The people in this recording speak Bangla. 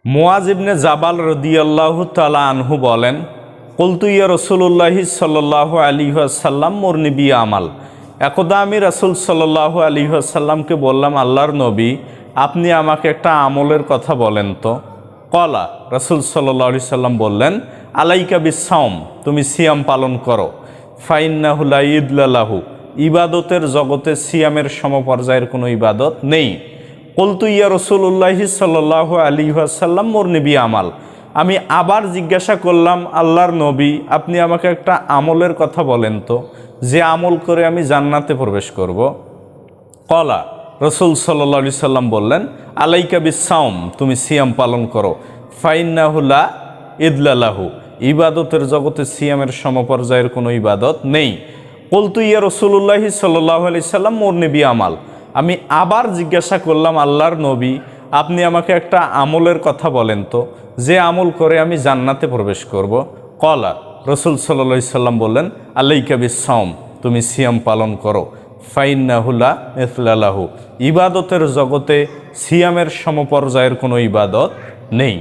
মুআজ ইবনে জাবাল রাদিয়াল্লাহু তাআলা আনহু বলেন, কুলতু ইয়া রাসূলুল্লাহি সাল্লাল্লাহু আলাইহি ওয়াসাল্লাম মুরনি বি আমাল। একদা আমি রাসূল সাল্লাল্লাহু আলাইহি ওয়াসাল্লামকে বললাম, আল্লাহর নবী, আপনি আমাকে একটা আমলের কথা বলেন তো। কলা, রাসূল সাল্লাল্লাহু আলাইহি সাল্লাম বললেন, আলাইকা বিসসাওম, তুমি সিয়াম পালন করো। ফাইন্নাহু লা ইদলা লাহু, ইবাদতের জগতে সিয়ামের সমপর্যায়ের কোনো ইবাদত নেই। কুলতু ইয়া রাসূলুল্লাহি সাল্লাল্লাহু আলাইহি ওয়াসাল্লাম মুরনি বি আমাল। আমি আবার জিজ্ঞাসা করলাম, আল্লাহর নবী, আপনি আমাকে একটা আমলের কথা বলেন তো, যে আমল করে আমি জান্নাতে প্রবেশ করব। কলা, রাসূল সাল্লাল্লাহু আলাইহি সাল্লাম বললেন, আলাইকা বিসসাওম, তুমি সিয়াম পালন করো। ফাইন্নাহু লা ইদলা লাহু, ইবাদতের জগতে সিয়ামের সমপর্যায়ের কোনো ইবাদত নেই। কুলতু ইয়া রাসূলুল্লাহি সাল্লাল্লাহু আলাইহি সাল্লাম মুরনি বি আমাল। আমি আবার জিজ্ঞাসা করলাম, আল্লাহর নবী, আপনি আমাকে একটা আমলের কথা বলেন তো, যে আমল করে আমি জান্নাতে প্রবেশ করব। কলা, রাসূল সাল্লাল্লাহু আলাইহি সাল্লাম বললেন, আলাইকা বিসসাওম, তুমি সিয়াম পালন করো। ফাইন্নাহু লা মিসলা লাহু, ইবাদতের জগতে সিয়ামের সমপর্যায়ের কোনো ইবাদত নেই।